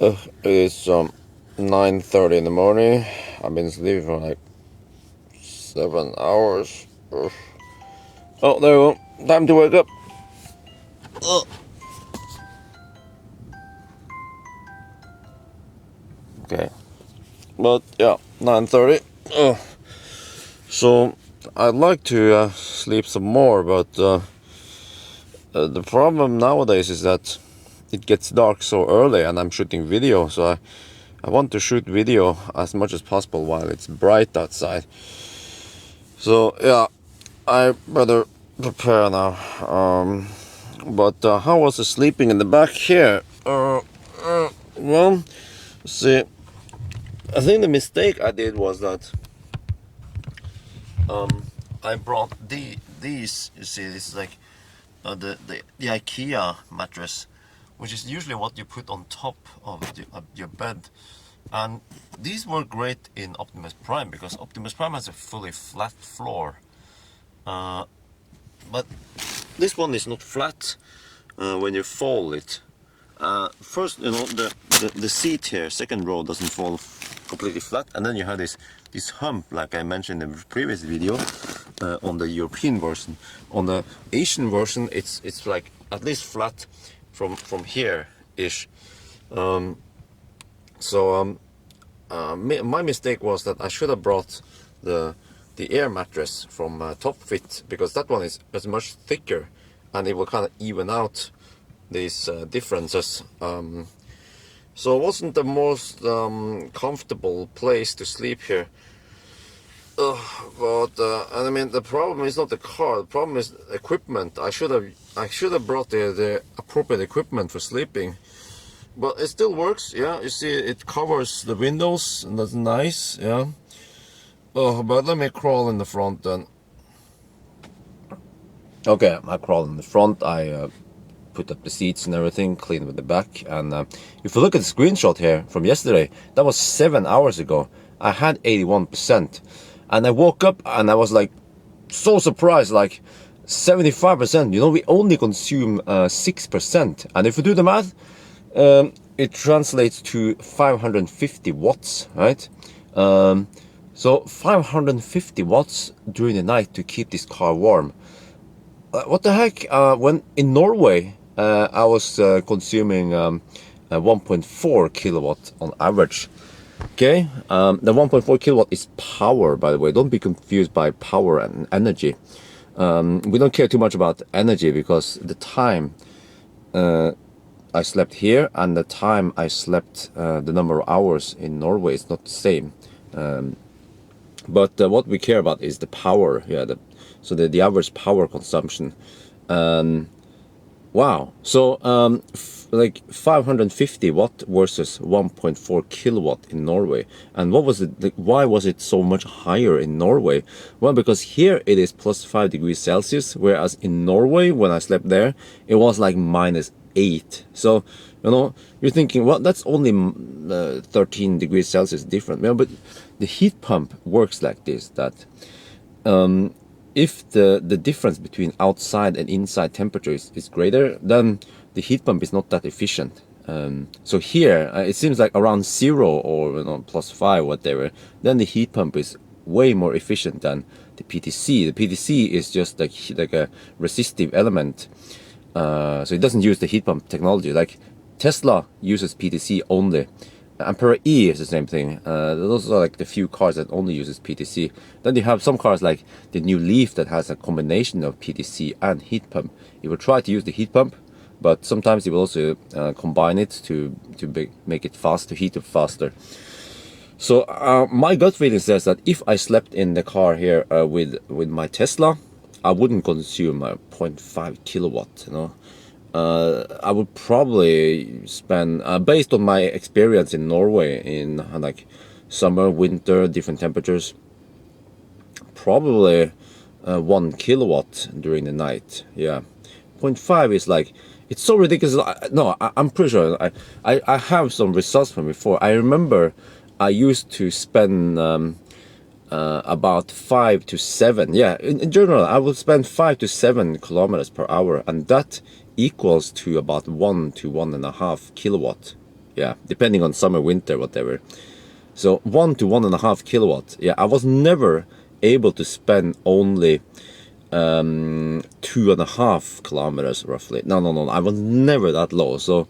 It's 9:30 in the morning. I've been sleeping for like 7 hours. Ugh. Oh, there we go. Time to wake up. Ugh. Okay, but yeah, 9:30. So I'd like to sleep some more, but the problem nowadays is that it gets dark so early, and I'm shooting video, so I want to shoot video as much as possible while it's bright outside. So yeah, I better prepare now. But how was the sleeping in the back here? Well, see, I think the mistake I did was that I brought these. You see, this is like the IKEA mattress, which is usually what you put on top of your bed. And these work great in Optimus Prime because Optimus Prime has a fully flat floor. But this one is not flat when you fold it. First, you know, the seat here, second row, doesn't fall completely flat, and then you have this hump, like I mentioned in the previous video, on the European version. On the Asian version, it's like at least flat from here ish. My mistake was that I should have brought the air mattress from Top Fit, because that one is much thicker, and it will kind of even out these differences. So it wasn't the most comfortable place to sleep here. But I mean, the problem is not the car. The problem is equipment. I should have brought the appropriate equipment for sleeping. But it still works. Yeah, you see, it covers the windows, and that's nice. Yeah. Oh, but let me crawl in the front then. Okay, I crawl in the front. I put up the seats and everything, clean with the back. And if you look at the screenshot here from yesterday, that was 7 hours ago. I had 81%, and I woke up and I was like so surprised, like 75%. You know, we only consume 6%, and if you do the math, it translates to 550 watts, right? So 550 watts during the night to keep this car warm. What the heck? When in Norway, I was consuming 1.4 kilowatt on average. Okay, the 1.4 kilowatt is power, by the way. Don't be confused by power and energy. We don't care too much about energy because the time I slept here and the time I slept, the number of hours in Norway is not the same. But what we care about is the power. Yeah, so the average power consumption. Wow. So like 550 watt versus 1.4 kilowatt in Norway. And what was it? Why was it so much higher in Norway? Well, because here it is plus 5 degrees Celsius, whereas in Norway, when I slept there, it was like -8. So, you know, you're thinking, well, that's only 13 degrees Celsius different. Yeah, but the heat pump works like this, that if the difference between outside and inside temperature is greater, then the heat pump is not that efficient. So here, it seems like around 0 or, you know, +5, whatever, then the heat pump is way more efficient than the PTC. The PTC is just like a resistive element. So it doesn't use the heat pump technology. Like Tesla uses PTC only. Ampere E is the same thing. Those are like the few cars that only uses PTC. Then you have some cars like the new Leaf that has a combination of PTC and heat pump. It will try to use the heat pump, but sometimes it will also combine it to make it fast, to heat up faster. So my gut feeling says that if I slept in the car here with my Tesla, I wouldn't consume 0.5 kilowatt, you know. I would probably spend, based on my experience in Norway in like summer, winter, different temperatures, probably 1 kilowatt during the night. Yeah, 0.5 is like, it's so ridiculous. No, I'm pretty sure I have some results from before. I remember I used to spend about 5 to 7. Yeah, in general, I would spend 5 to 7 kilometers per hour, and that equals to about 1 to 1.5 kilowatt yeah, depending on summer, winter, whatever. So 1 to 1.5 kilowatt. Yeah, I was never able to spend only 2.5 kilometers roughly. No, I was never that low. So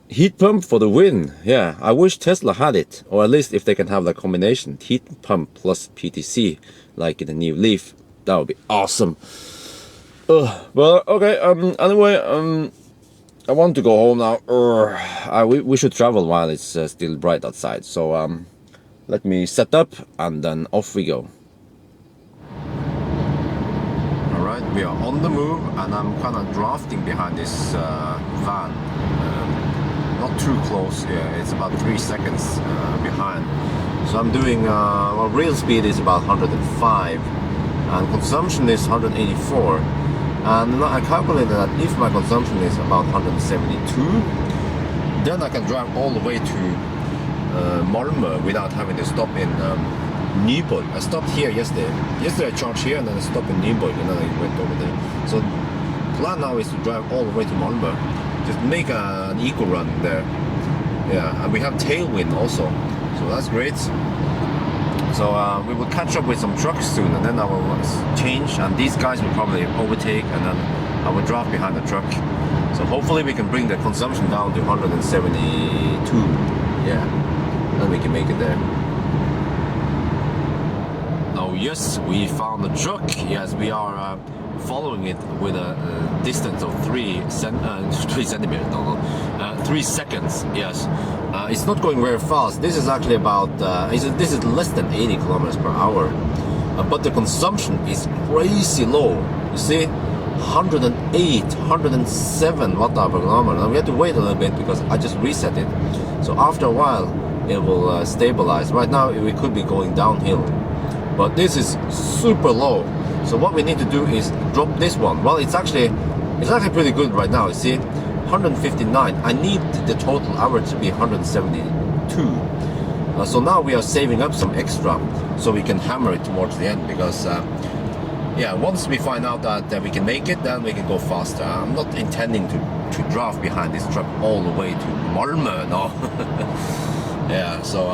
heat pump for the win. Yeah, I wish Tesla had it, or at least if they can have that combination, heat pump plus PTC, like in the new Leaf. That would be awesome. Well, okay. Anyway, I want to go home now. We should travel while it's still bright outside. So let me set up and then off we go. All right, we are on the move, and I'm kind of drafting behind this van. Not too close. Yeah, it's about 3 seconds behind. So I'm doing well, real speed is about 105, and consumption is 184. And I calculated that if my consumption is about 172, then I can drive all the way to Malmö without having to stop in Nyborg. I stopped here yesterday. Yesterday I charged here and then I stopped in Nyborg and then I went over there. So the plan now is to drive all the way to Malmö. Just make an eco run there. Yeah, and we have tailwind also, so that's great. So we will catch up with some trucks soon, and then I will change, and these guys will probably overtake, and then I will drive behind the truck. So hopefully we can bring the consumption down to 172. Yeah, then we can make it there. Oh yes, we found the truck. Yes, we are following it with a distance of 3 centimeters. No, 3 seconds. Yes, it's not going very fast. This is actually about this is less than 80 kilometers per hour, but the consumption is crazy low. You see, 108, 107 watt per kilometer. Now we have to wait a little bit because I just reset it. So after a while, it will stabilize. Right now, we could be going downhill, but this is super low. So what we need to do is drop this one. Well, it's actually pretty good right now. You see, 159. I need the total average to be 172. So now we are saving up some extra so we can hammer it towards the end, because yeah, once we find out that we can make it, then we can go faster. I'm not intending to drive behind this truck all the way to Malmö, no. Yeah, so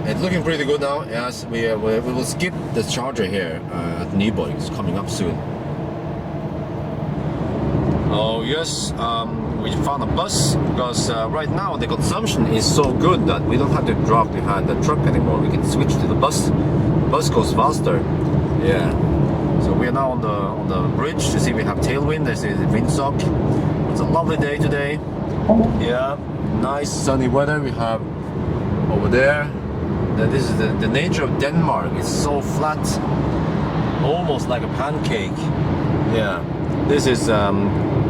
it's looking pretty good now. Yes, we will skip the charger here at Nyborg. It's coming up soon. Oh yes, we found a bus, because right now the consumption is so good that we don't have to drive behind the truck anymore. We can switch to the bus. The bus goes faster. Yeah. So we are now on the bridge. You see, we have tailwind. This is windsock. It's a lovely day today. Yeah, nice sunny weather we have over there. This is the nature of Denmark. It's so flat, almost like a pancake. Yeah, this is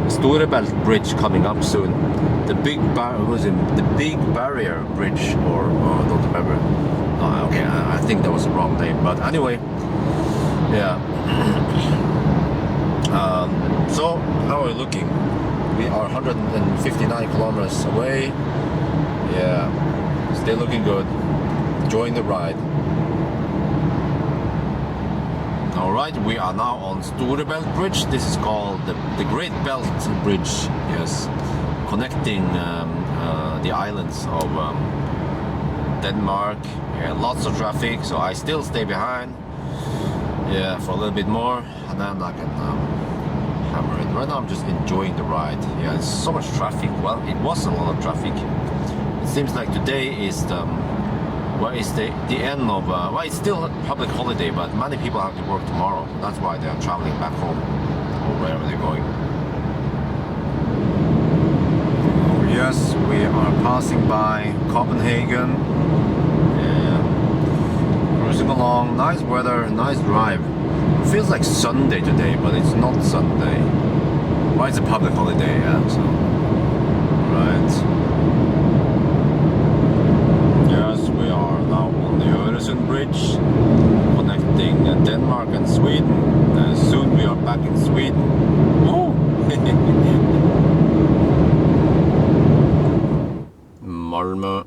Storebælt Bridge coming up soon. The big barrier bridge, or I don't remember. Oh, okay, I think that was the wrong name. But anyway, yeah. So how are we looking? We are 159 kilometers away. Yeah, still looking good. Enjoying the ride. All right, we are now on Storebælt Bridge. This is called the Great Belt Bridge. Yes, connecting the islands of Denmark. Yeah, lots of traffic, so I still stay behind. Yeah, for a little bit more, and then I can hammer it. Right now, I'm just enjoying the ride. Yeah, there's so much traffic. Well, it was a lot of traffic. It seems like today is the end of, well, it's still a public holiday, but many people have to work tomorrow. That's why they are traveling back home, or wherever they're going. Oh yes, we are passing by Copenhagen. Yeah, cruising along, nice weather, nice drive. It feels like Sunday today, but it's not Sunday. Well, it's a public holiday, yeah, so, right. Bridge connecting Denmark and Sweden. Soon we are back in Sweden. Woo! Malmö.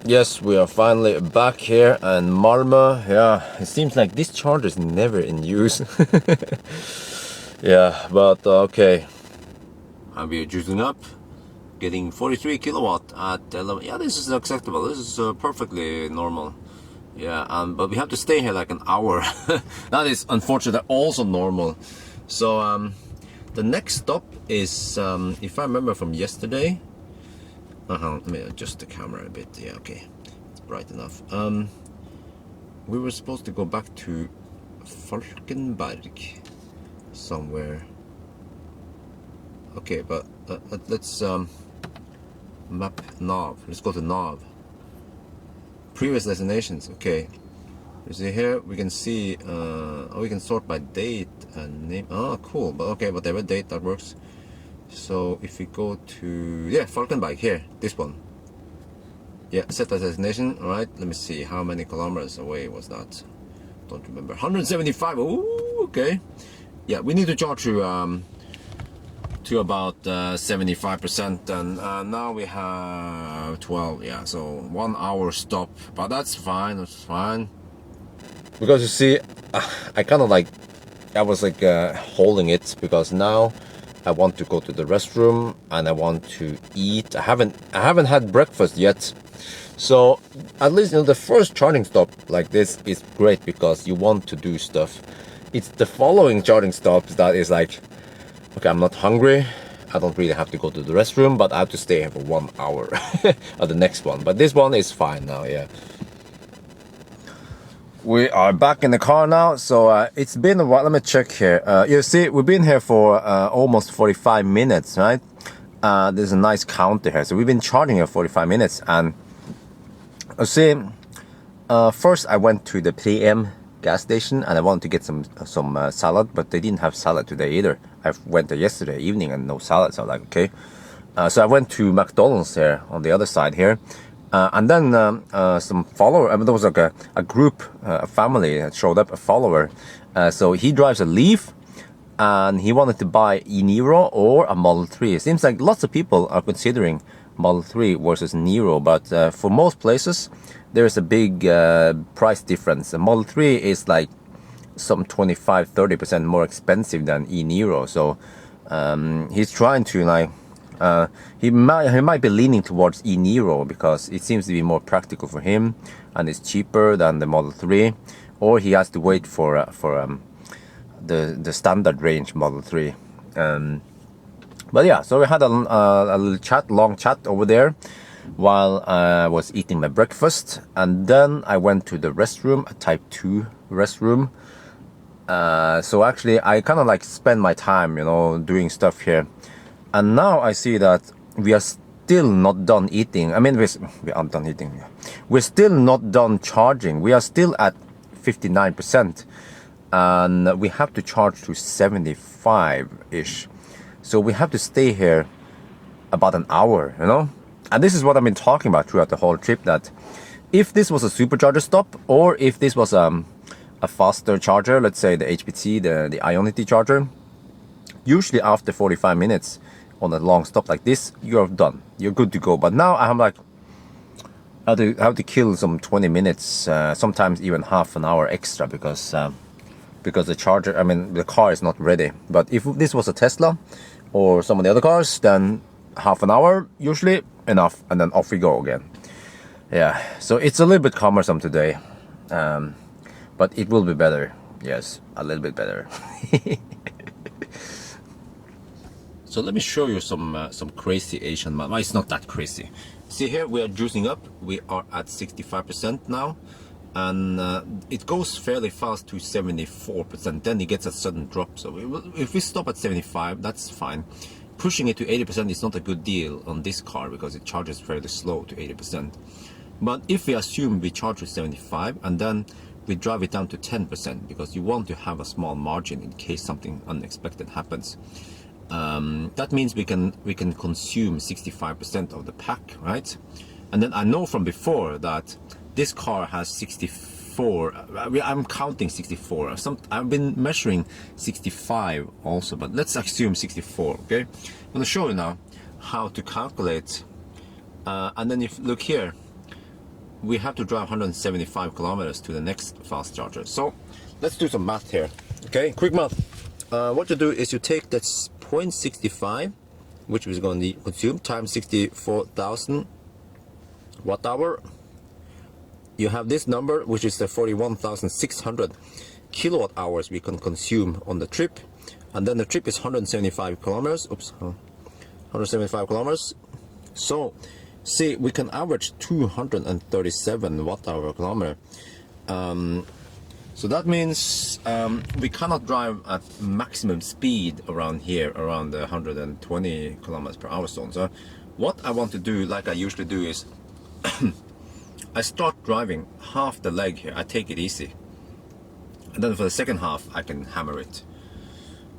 Yes, we are finally back here in Malmö. Yeah, it seems like this charger is never in use. Yeah, but okay. and we're juicing up, getting 43 kilowatt at 11. Yeah, this is acceptable. This is perfectly normal. Yeah, but we have to stay here like an hour. That is unfortunately also normal. So the next stop is, if I remember from yesterday, let me adjust the camera a bit. Yeah, okay, it's bright enough. We were supposed to go back to Falkenberg somewhere. Okay, but let's map nav. Let's go to nav. Previous destinations. Okay, you see here we can see we can sort by date and name. Oh, cool. But okay, whatever date, that works. So if we go to, yeah, Falkenberg here, this one. Yeah, set as destination. All right, let me see how many kilometers away was that. Don't remember. 175. Ooh, okay. Yeah, we need to charge to about 75%, and now we have 12. Yeah, so 1 hour stop, but that's fine. That's fine. Because you see, I kind of like, I was like holding it because now I want to go to the restroom and I want to eat. I haven't had breakfast yet, so at least, you know, the first charging stop like this is great because you want to do stuff. It's the following charging stops that is like, okay, I'm not hungry, I don't really have to go to the restroom, but I have to stay here for 1 hour at the next one. But this one is fine now. Yeah, we are back in the car now, so it's been a while. Let me check here. You see, we've been here for almost 45 minutes, right? There's a nice counter here, so we've been charging here 45 minutes. And you see, first I went to the PM gas station and I wanted to get some salad, but they didn't have salad today either. I went there yesterday evening and no salad, so I'm like, okay. So I went to McDonald's here on the other side here, and then some follower. I mean, there was like a group, a family that showed up, a follower. So he drives a Leaf, and he wanted to buy e-Niro or a Model 3. It seems like lots of people are considering Model 3 versus Niro, but for most places there's a big price difference. The Model 3 is like some 25-30% more expensive than e-Niro, so he's trying to like he might be leaning towards e-Niro because it seems to be more practical for him and it's cheaper than the Model 3, or he has to wait for the standard range Model 3. But yeah, so we had a little chat, long chat over there while I was eating my breakfast, and then I went to the restroom, a type 2 restroom. So actually I kind of like spend my time, you know, doing stuff here, and now I see that we are still not done eating. I mean, we aren't done eating. We're still not done charging. We are still at 59%, and we have to charge to 75-ish. So we have to stay here about an hour, you know. And this is what I've been talking about throughout the whole trip, that if this was a supercharger stop, or if this was a faster charger, let's say the HPT, the Ionity charger, usually after 45 minutes on a long stop like this, you're done. You're good to go. But now I'm like, I have to kill some 20 minutes, sometimes even half an hour extra because the charger, I mean, the car is not ready. But if this was a Tesla or some of the other cars, then half an hour usually enough, and then off we go again. Yeah, so it's a little bit cumbersome today, but it will be better. Yes, a little bit better. So let me show you some crazy Asian man. Well, it's not that crazy. See here, we are juicing up. We are at 65% now, and it goes fairly fast to 74%. Then it gets a sudden drop. So if we stop at 75, that's fine. Pushing it to 80% is not a good deal on this car because it charges fairly slow to 80%. But if we assume we charge to 75 and then we drive it down to 10%, because you want to have a small margin in case something unexpected happens, that means we can consume 65% of the pack, right? And then I know from before that this car has 64. I'm counting 64. I've been measuring 65 also, but let's assume 64. Okay, I'm gonna show you now how to calculate. And then if look here, we have to drive 175 kilometers to the next fast charger. So let's do some math here. Okay, quick math. What you do is you take that 0.65 which is going to consume times 64,000 watt hour. You have this number, which is the 41,600 kilowatt hours we can consume on the trip. And then the trip is 175 kilometers. Oops, 175 kilometers. So, see, we can average 237 watt hour per kilometer. So that means we cannot drive at maximum speed around here, around the 120 kilometers per hour zone. So what I want to do, like I usually do, is I start driving half the leg here. I take it easy, and then for the second half I can hammer it.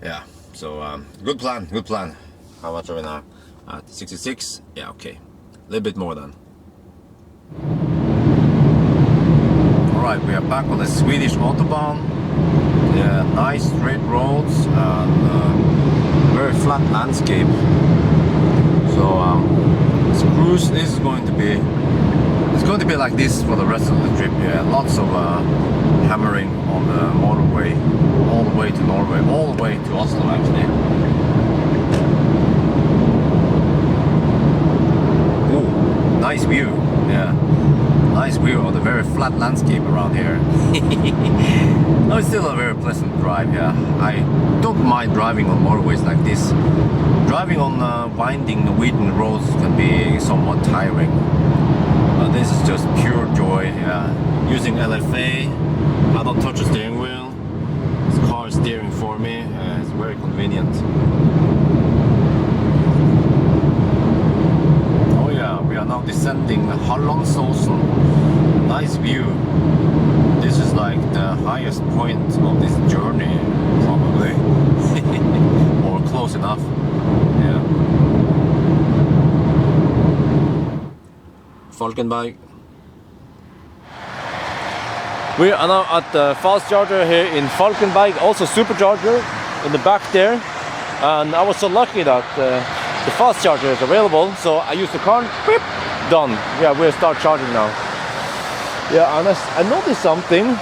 Yeah, so good plan, good plan. How much are we now? At 66? Yeah, okay, a little bit more than. Alright, we are back on the Swedish autobahn. Yeah, nice straight roads and very flat landscape. So this cruise is going to be, it's going to be like this for the rest of the trip. Yeah, lots of hammering on the motorway, all the way to Norway, all the way to Oslo actually. Ooh, nice view. Yeah. Nice view of the very flat landscape around here. No, it's still a very pleasant drive, yeah. I don't mind driving on motorways like this. Driving on winding Norwegian roads can be somewhat tiring. But this is just pure joy, yeah. Using LFA, I don't touch the steering wheel. This car is steering for me, it's very convenient. We are now descending Hallandsåsen. Nice view. This is like the highest point of this journey, probably. Or close enough. Yeah. Falkenberg. We are now at the fast charger here in Falkenberg, also supercharger in the back there. And I was so lucky that the fast charger is available, so I use the car, beep, done. Yeah, we'll start charging now. Yeah, and I noticed something.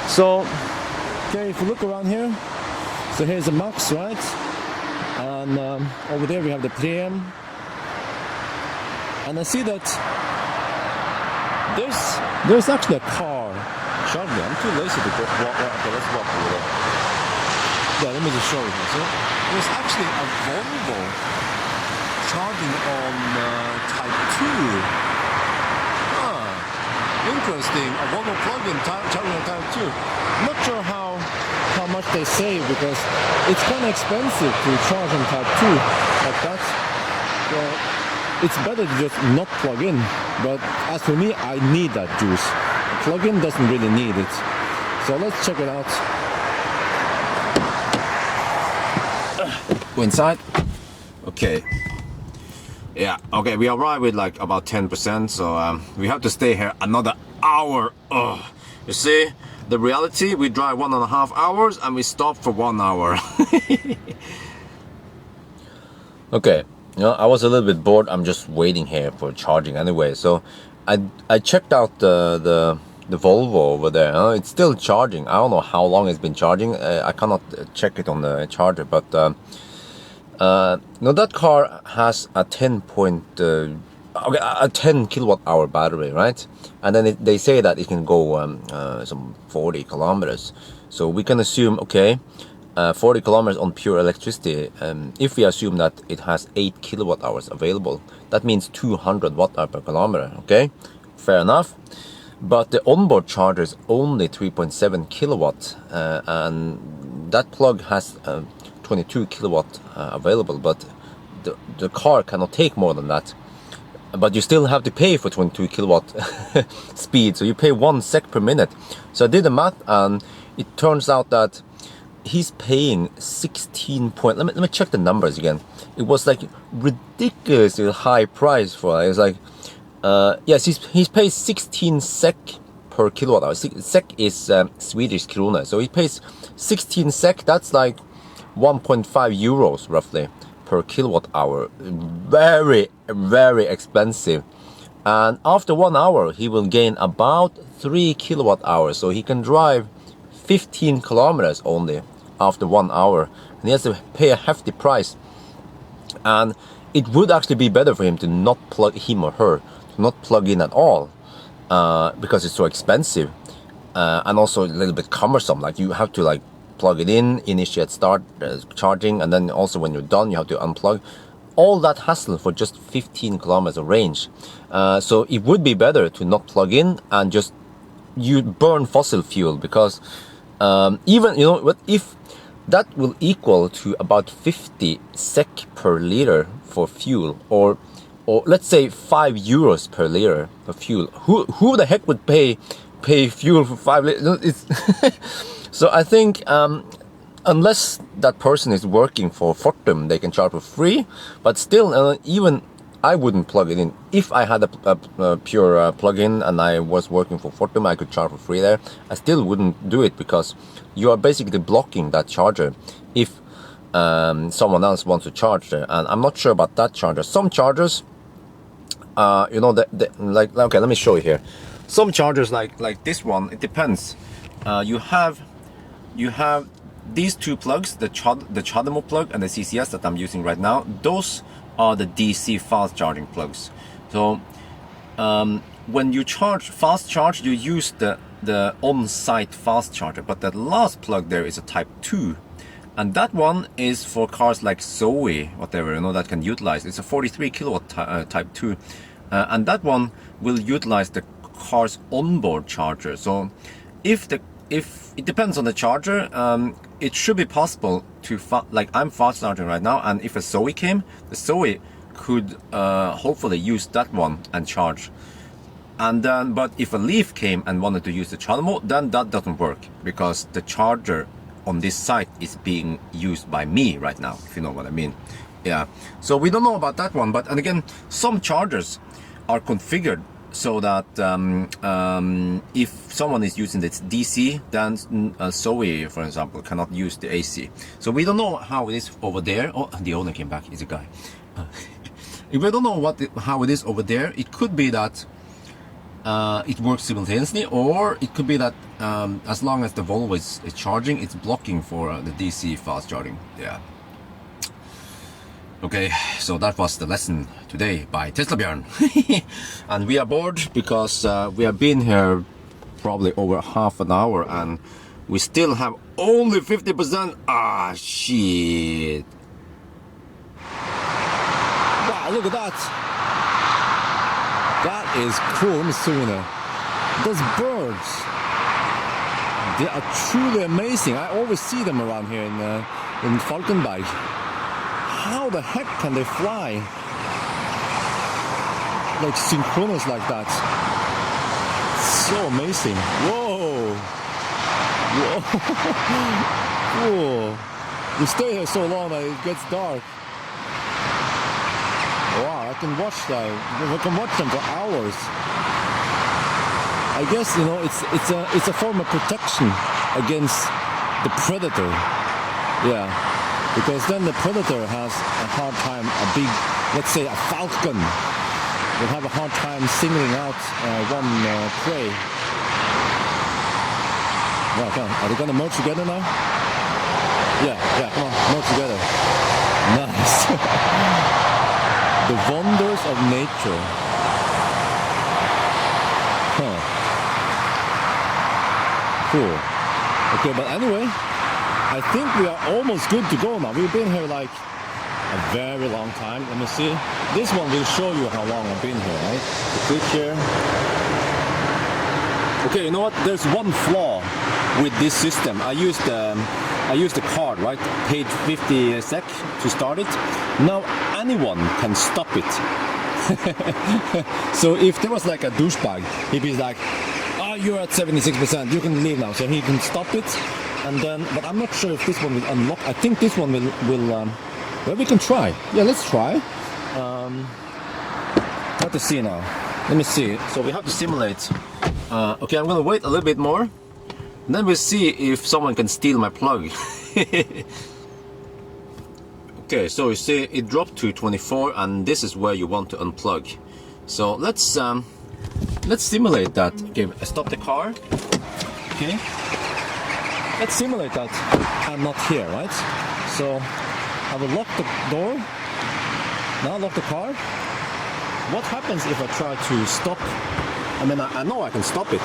So, okay, if you look around here, so here's the max, right? And over there we have the Prem. And I see that there's actually a car charging. I'm too lazy to walk. Okay, let's walk over there. Yeah, let me just show you. So there's actually a Volvo charging on Type 2. Interesting. A Volvo plug-in charging on Type 2. Not sure how much they save, because it's kind of expensive to charge on Type 2 like that. So it's better to just not plug in. But as for me, I need that juice. A plug-in doesn't really need it. So let's check it out. Go inside. Okay. Yeah, okay, we arrived with like about 10%, so we have to stay here another hour. You see, the reality, we drive 1.5 hours and we stop for 1 hour. Okay, you know, I was a little bit bored. I'm just waiting here for charging anyway. So I checked out the Volvo over there. It's still charging. I don't know how long it's been charging. I cannot check it on the charger, but no, that car has a 10 kilowatt hour battery, right? And then they say that it can go some 40 kilometers. So we can assume, okay, 40 kilometers on pure electricity. If we assume that it has 8 kilowatt hours available, that means 200 watt hour per kilometer. Okay, fair enough. But the onboard charger is only 3.7 kilowatt, and that plug has 22 kilowatt available, but the car cannot take more than that. But you still have to pay for 22 kilowatt speed, so you pay 1 sec per minute. So I did the math, and it turns out that he's paying 16 point. Let me check the numbers again. It was like ridiculously high price for it. It's like yes, he's paid 16 sec per kilowatt hour. Sec is Swedish krona, so he pays 16 sec. That's like 1.5 euros roughly per kilowatt hour. Very, very expensive. And after 1 hour, he will gain about 3 kilowatt hours. So he can drive 15 kilometers only after 1 hour. And he has to pay a hefty price. And it would actually be better for him to not plug, him or her, to not plug in at all, because it's so expensive, and also a little bit cumbersome. Like you have to like plug it in, initiate start charging, and then also when you're done you have to unplug. All that hassle for just 15 kilometers of range. So it would be better to not plug in and just you burn fossil fuel, because even, you know what, if that will equal to about 50 SEK per liter for fuel, or let's say 5 euros per liter for fuel. Who the heck would pay fuel for 5 liters? It's so I think unless that person is working for Fortum, they can charge for free. But still, even I wouldn't plug it in. If I had a pure plug-in and I was working for Fortum, I could charge for free there. I still wouldn't do it, because you are basically blocking that charger if someone else wants to charge there. And I'm not sure about that charger. Some chargers, you know, like, okay, let me show you here. Some chargers like this one, it depends. You have these two plugs, the CHAdeMO plug and the CCS that I'm using right now. Those are the DC fast charging plugs. So when you fast charge, you use the on-site fast charger, but that last plug there is a Type 2, and that one is for cars like Zoe, whatever, you know, that can utilize. It's a 43 kilowatt Type 2, and that one will utilize the car's onboard charger. So if it depends on the charger, it should be possible to like I'm fast charging right now, and if a Zoe came, the Zoe could hopefully use that one and charge. And then, but if a Leaf came and wanted to use the CHAdeMO, then that doesn't work, because the charger on this site is being used by me right now, if you know what I mean. Yeah, so we don't know about that one. But, and again, some chargers are configured so that if someone is using the DC, then Zoe, for example, cannot use the AC. So we don't know how it is over there. Oh, the owner came back. He's a guy. If we don't know how it is over there, it could be that it works simultaneously, or it could be that as long as the Volvo is charging, it's blocking for the DC fast charging. Yeah. Okay, so that was the lesson today by Tesla Björn. And we are bored because we have been here probably over half an hour and we still have only 50%. Ah, shit. Wow, look at that. That is cool. Let me zoom in there. Those birds, they are truly amazing. I always see them around here in Falkenberg. How the heck can they fly like synchronous like that? So amazing. Whoa. Whoa. Whoa. We stay here so long that it gets dark. Wow, I can watch that. I can watch them for hours. I guess, you know, it's a form of protection against the predator. Yeah, because then the predator has a hard time. A big, let's say, a falcon will have a hard time singling out one prey. Wow, come on. Are they gonna merge together now? Yeah, come on, merge together. Nice. The wonders of nature. Huh. Cool. Okay, but anyway, I think we are almost good to go now. We've been here like a very long time. Let me see. This one will show you how long I've been here, right? Click here. Okay, you know what? There's one flaw with this system. I used the card, right? Paid 50 SEK to start it. Now anyone can stop it. So if there was like a douchebag, he'd be like, "Oh, you're at 76%. You can leave now." So he can stop it, and then. But I'm not sure if this one will unlock. I think this one will. Well, we can try. Yeah, let's try. Have to see now. Let me see. So we have to simulate. Okay, I'm gonna wait a little bit more. And then we'll see if someone can steal my plug. Okay, so you see it dropped to 24, and this is where you want to unplug. So let's simulate that. Okay, stop the car. Okay, let's simulate that I'm not here, right? So I will lock the door, Now lock the car. What happens if I try to stop? I mean, I know I can stop it,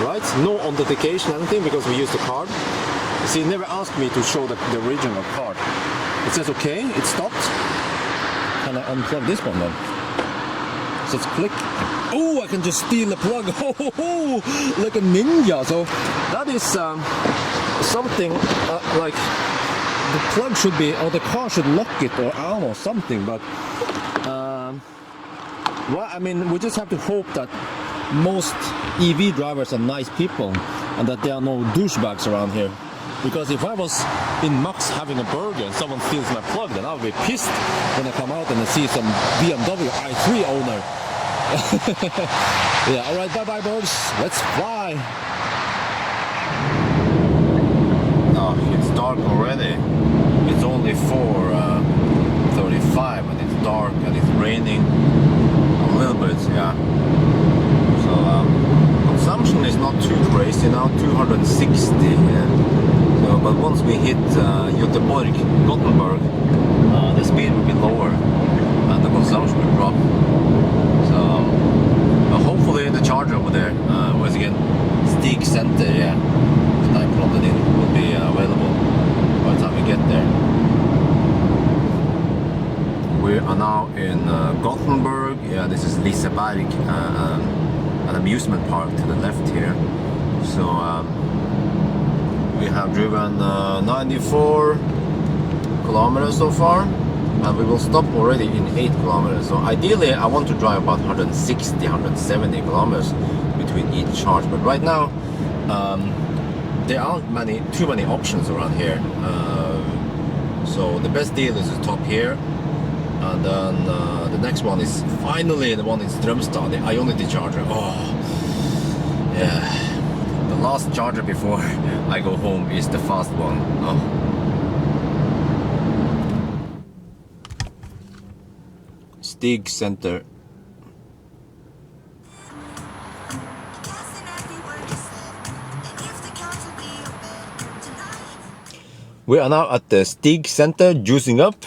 right? No authentication, anything, because we use the card. You see, it never asked me to show the original card. It says okay, it stopped. Can I unplug this one then? It says click. Oh, I can just steal the plug. Oh, like a ninja. So that is something like the plug should be, or the car should lock it or arm or something. But well, I mean, we just have to hope that most EV drivers are nice people and that there are no douchebags around here. Because if I was in Max having a burger and someone steals my plug, then I'll be pissed when I come out and I see some BMW i3 owner. Yeah, alright, bye-bye birds, let's fly! Now, it's dark already. It's only 4:35 and it's dark and it's raining a little bit, yeah. So, consumption is not too crazy now, 260, yeah. So, but once we hit Göteborg, Gothenburg, the speed will be lower and the consumption will drop. So, hopefully the charger over there, once again, Stig Center, yeah, that I plotted in, will be available by the time we get there. We are now in Gothenburg. Yeah, this is Liseberg, an amusement park to the left here. So we have driven 94 kilometers so far, and we will stop already in 8 kilometers. So ideally I want to drive about 160, 170 kilometers between each charge, but right now there aren't too many options around here. So the best deal is to stop here, and then the next one is finally the one in Strömstad, the Ionity charger. Oh yeah, the last charger before I go home is the fast one. Oh. Stig Center. We are now at the Stig Center juicing up,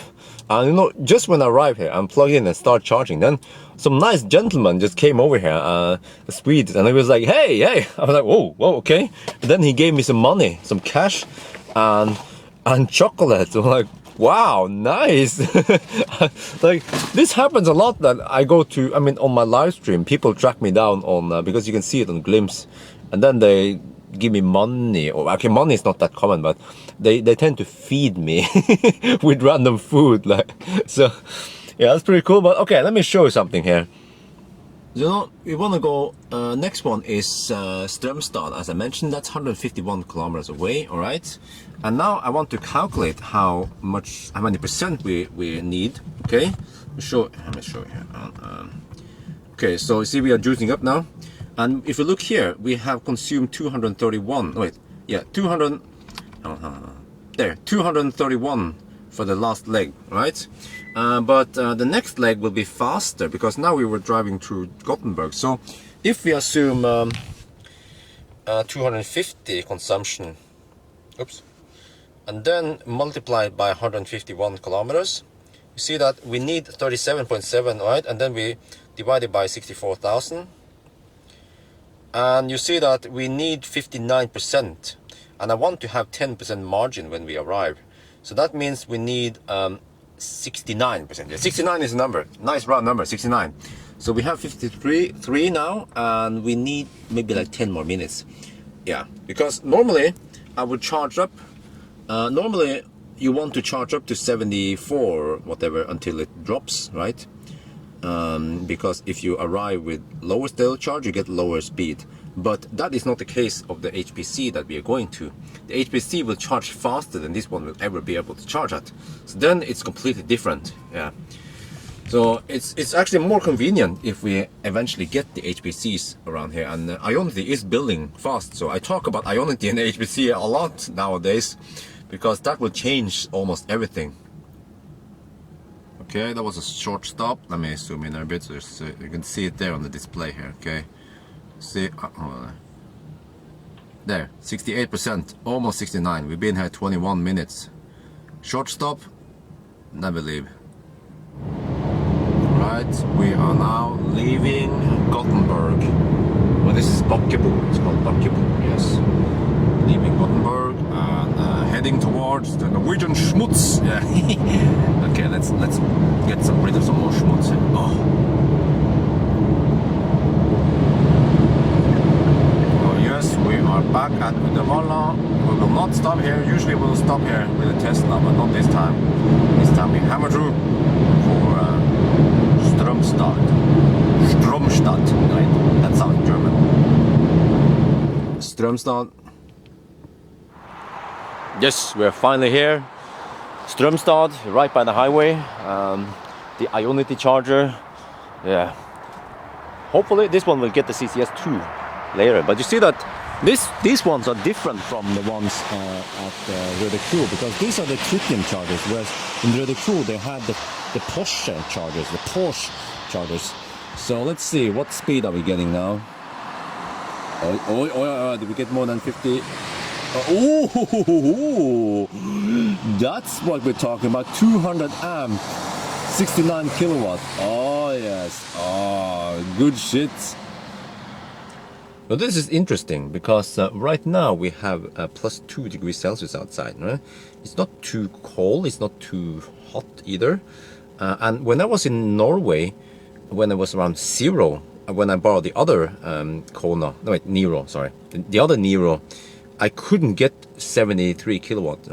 and you know, just when I arrived here and plug in and start charging, then some nice gentleman just came over here, a Swede, and he was like, hey, I was like, whoa, okay. And then he gave me some money, some cash, and chocolate. So I'm like, wow, nice. Like, this happens a lot that I go to, I mean, on my live stream, people track me down on, because you can see it on Glimpse, and then they give me money, or okay, money is not that common, but they tend to feed me with random food, like, so yeah, that's pretty cool. But okay, let me show you something here. You know, we want to go, next one is Strömstad, as I mentioned. That's 151 kilometers away, all right? And now I want to calculate how many percent we need, okay? Let me show you here. Okay, so you see we are juicing up now. And if you look here, we have consumed 231, wait, yeah, 231 for the last leg, right? But the next leg will be faster, because now we were driving through Gothenburg. So if we assume 250 consumption, oops, and then multiply it by 151 kilometers, you see that we need 37.7, right? And then we divide it by 64,000. And you see that we need 59%, and I want to have 10% margin when we arrive. So that means we need 69%. Yeah, 69 is a number, nice round number, 69. So we have 53 now, and we need maybe like 10 more minutes. Yeah, because normally I would charge up. Normally you want to charge up to 74 or whatever until it drops, right? Because if you arrive with lower state charge, you get lower speed. But that is not the case of the HPC that we are going to. The HPC will charge faster than this one will ever be able to charge at. So then it's completely different. Yeah. So it's actually more convenient if we eventually get the HPCs around here. And Ionity is building fast. So I talk about Ionity and the HPC a lot nowadays, because that will change almost everything. Okay, that was a short stop. Let me zoom in a bit so you can see it there on the display here. Okay, see, there, 68%, almost 69. We've been here 21 minutes. Short stop, never leave. Alright, we are now leaving Gothenburg. Well, this is Bakkebo, it's called Bakkebo, yes. Leaving Gothenburg and heading towards the Norwegian schmutz. Yeah. Okay, let's get rid of some more schmutz. Oh, yes, we are back at Uddevalla. We will not stop here. Usually we'll stop here with a Tesla, but not this time. This time we hammer through for Strömstad. Right? That sounds German. Strömstad. Yes, we're finally here. Strömstad, right by the highway. The Ionity charger. Yeah. Hopefully this one will get the CCS2 later. But you see that these ones are different from the ones at Rødekro, because these are the tritium chargers, whereas in Rødekro they had the Porsche chargers, the Porsche chargers. So let's see, what speed are we getting now? Oh, did we get more than 50? Oh, that's what we're talking about. 200 amp, 69 kilowatt. Oh yes, oh, good shit. Now this is interesting because right now we have plus 2 degrees Celsius outside, right? It's not too cold, it's not too hot either. And when I was in Norway, when it was around 0, when I borrowed the other Niro, sorry, the other Niro, I couldn't get 73 kilowatt.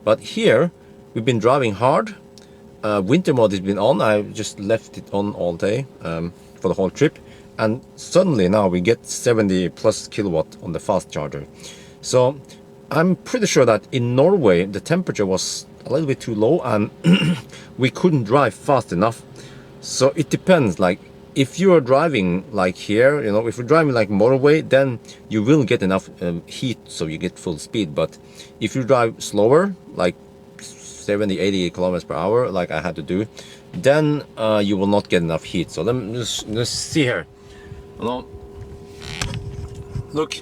But here, we've been driving hard. Winter mode has been on. I just left it on all day for the whole trip. And suddenly now we get 70 plus kilowatt on the fast charger. So I'm pretty sure that in Norway, the temperature was a little bit too low and we couldn't drive fast enough. So it depends, like if you are driving like here, you know, if you're driving like motorway, then you will get enough heat so you get full speed. But if you drive slower, like 70, 80 kilometers per hour, like I had to do, then you will not get enough heat. So let's see here. Hello. Look,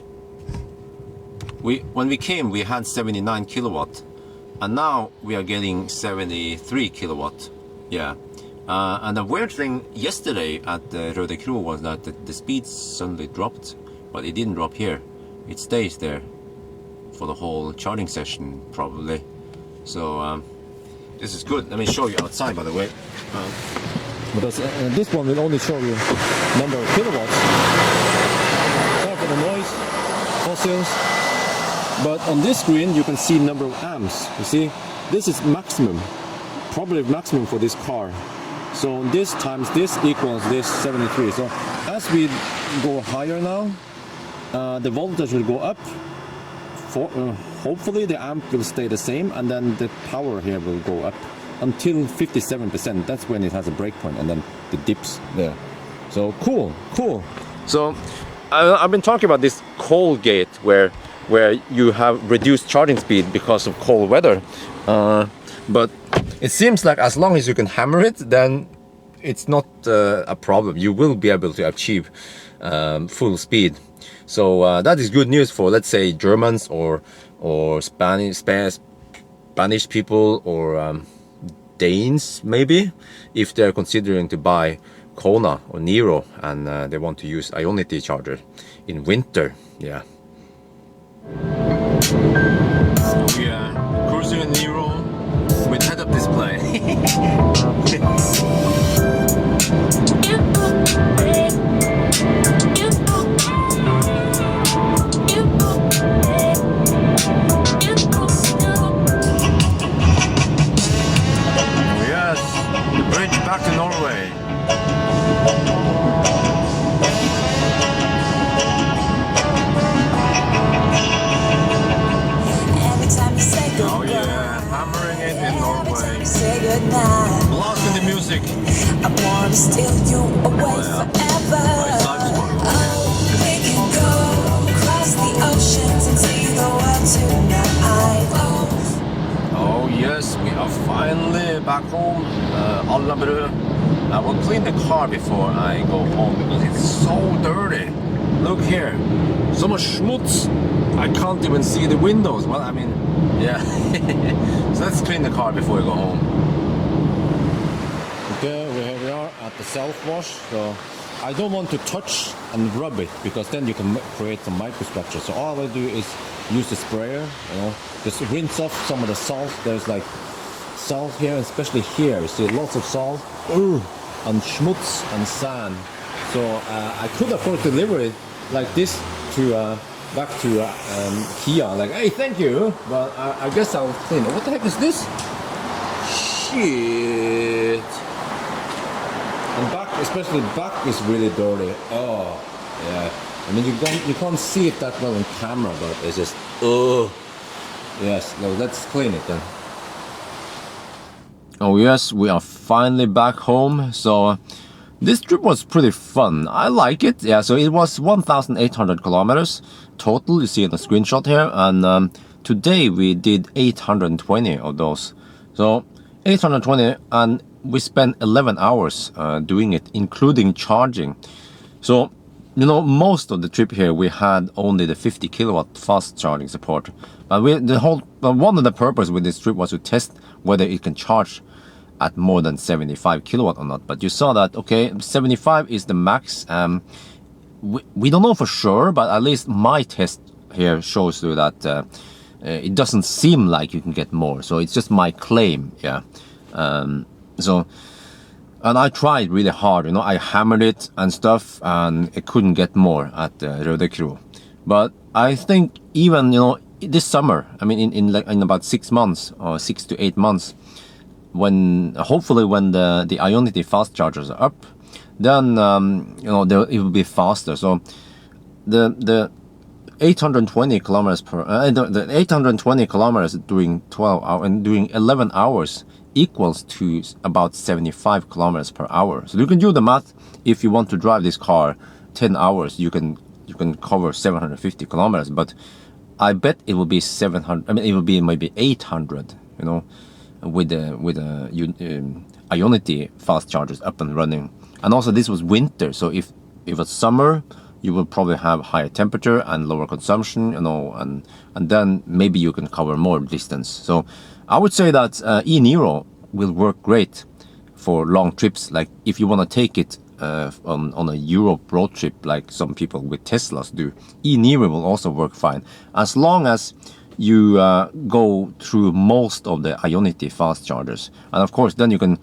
when we came, we had 79 kilowatt, and now we are getting 73 kilowatt. Yeah. And the weird thing yesterday at Rødekro was that the speed suddenly dropped, but it didn't drop here. It stays there for the whole charging session, probably. So this is good. Let me show you outside, by the way. Because this one will only show you number of kilowatts. Sorry for the noise, fossils. But on this screen you can see number of amps. You see, this is maximum, probably maximum for this car. So this times this equals this 73. So as we go higher now, the voltage will go up. Hopefully the amp will stay the same, and then the power here will go up until 57%. That's when it has a breakpoint, and then the dips there. So cool. So I've been talking about this cold gate where you have reduced charging speed because of cold weather. But it seems like as long as you can hammer it, then it's not a problem. You will be able to achieve full speed. So that is good news for, let's say, Germans or Spanish people or Danes, maybe, if they're considering to buy Kona or Niro and they want to use Ionity charger in winter. Yeah. So we are cruising in Niro with head-up display. Back to Norway. Oh yeah, hammering it in Norway. Blasting the music. I want to steal you away forever. We can go across the oceans and see the world tonight. Oh yes, we are finally back home. Alnabru. I will clean the car before I go home because it's so dirty. Look here, so much schmutz. I can't even see the windows. Well, I mean, yeah. So let's clean the car before we go home. Okay, here we are at the self-wash. So I don't want to touch and rub it because then you can create some microstructure. So all I will do is use the sprayer, just rinse off some of the salt. There's like salt here, especially here. You see lots of salt and schmutz and sand. So I could of course deliver it like this to back to Kia, like, hey, thank you, but I guess I'll clean it. What the heck is this? Shit. And back, especially back, is really dirty. Oh, yeah. I mean, you can't see it that well on camera, but it's just, oh. Yes, no, let's clean it then. Oh yes, we are finally back home. So this trip was pretty fun. I like it. Yeah, so it was 1,800 kilometers total. You see in the screenshot here. And today we did 820 of those. So 820, and we spent 11 hours doing it, including charging. So, most of the trip here we had only the 50 kilowatt fast charging support. But one of the purpose with this trip was to test whether it can charge at more than 75 kilowatt or not. But you saw that, okay, 75 is the max. We don't know for sure, but at least my test here shows you that it doesn't seem like you can get more. So it's just my claim, yeah. And I tried really hard, I hammered it and stuff, and I couldn't get more at Rødekro. But I think even, this summer, I mean, in about 6 months or 6 to 8 months, hopefully when the Ionity fast chargers are up, then it will be faster. So the 820 kilometers per the 820 kilometers during 12 hours and doing 11 hours equals to about 75 kilometers per hour. So you can do the math. If you want to drive this car 10 hours, you can cover 750 kilometers. But I bet it will be 700. I mean, it will be maybe 800. With the Ionity fast chargers up and running. And also this was winter, so if it's summer, you will probably have higher temperature and lower consumption, and then maybe you can cover more distance. So I would say that e-Niro will work great for long trips. Like if you want to take it on a Europe road trip, like some people with Teslas do, e-Niro will also work fine, as long as you go through most of the Ionity fast chargers. And of course, then you can,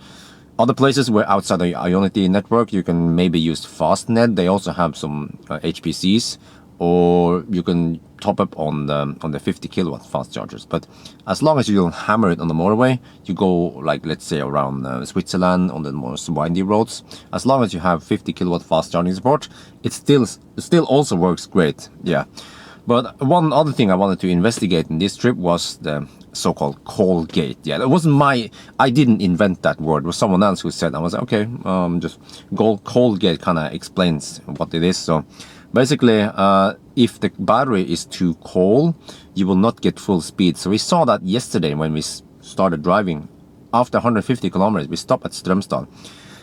other places where outside the Ionity network, you can maybe use Fastnet. They also have some HPCs, or you can top up on the 50 kilowatt fast chargers. But as long as you don't hammer it on the motorway, you go like, let's say, around Switzerland on the more windy roads, as long as you have 50 kilowatt fast charging support, it still also works great. Yeah. But one other thing I wanted to investigate in this trip was the so-called call gate. Yeah, it wasn't I didn't invent that word. It was someone else who said. I was like, okay, just call gate kind of explains what it is. So basically, if the battery is too cold, you will not get full speed. So we saw that yesterday when we started driving. After 150 kilometers, we stopped at Strømstad.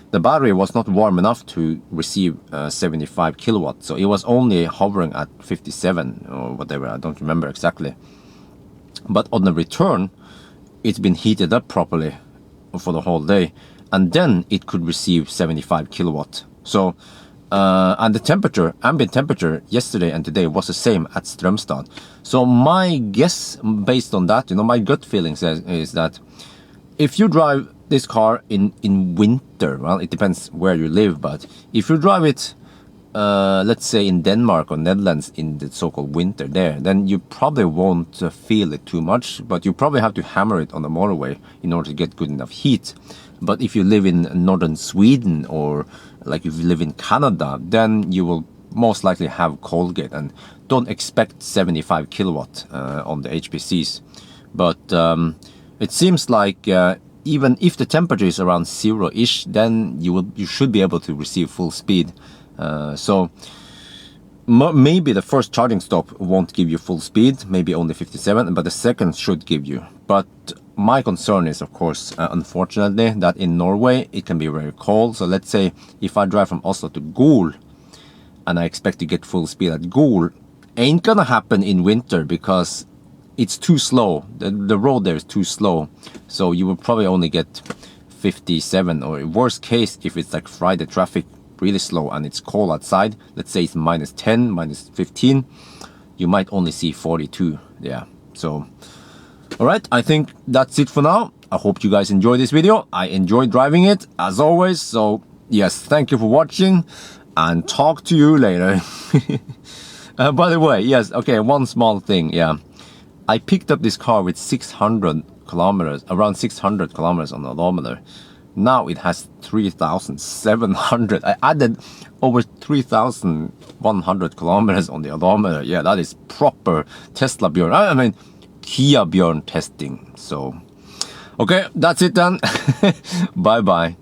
The battery was not warm enough to receive 75 kilowatts, so it was only hovering at 57 or whatever, I don't remember exactly. But on the return, it's been heated up properly for the whole day, and then it could receive 75 kilowatt. So, and the temperature, ambient temperature yesterday and today was the same at Strømstad. So my guess, based on that, my gut feeling is that if you drive this car in winter, well, it depends where you live, but if you drive it, let's say in Denmark or Netherlands in the so-called winter there, then you probably won't feel it too much, but you probably have to hammer it on the motorway in order to get good enough heat. But if you live in northern Sweden, or like if you live in Canada, then you will most likely have cold gate, and don't expect 75 kilowatt on the HPCs. But it seems like even if the temperature is around 0-ish, then you should be able to receive full speed. So maybe the first charging stop won't give you full speed, maybe only 57, but the second should give you. But my concern is, of course, unfortunately, that in Norway it can be very cold. So let's say if I drive from Oslo to Gol and I expect to get full speed at Gol, ain't gonna happen in winter because it's too slow. The road there is too slow. So you will probably only get 57, or in worst case, if it's like Friday traffic really slow and it's cold outside, let's say it's -10, -15, you might only see 42. Yeah, so all right, I think that's it for now. I hope you guys enjoyed this video. I enjoyed driving it as always. So yes, thank you for watching and talk to you later. By the way, yes, okay, one small thing. Yeah, I picked up this car with 600 kilometers, around 600 kilometers on the odometer. Now it has 3,700. I added over 3,100 kilometers on the odometer. Yeah, that is proper Tesla Björn. I mean, Kia Björn testing. So, okay, that's it then. Bye bye.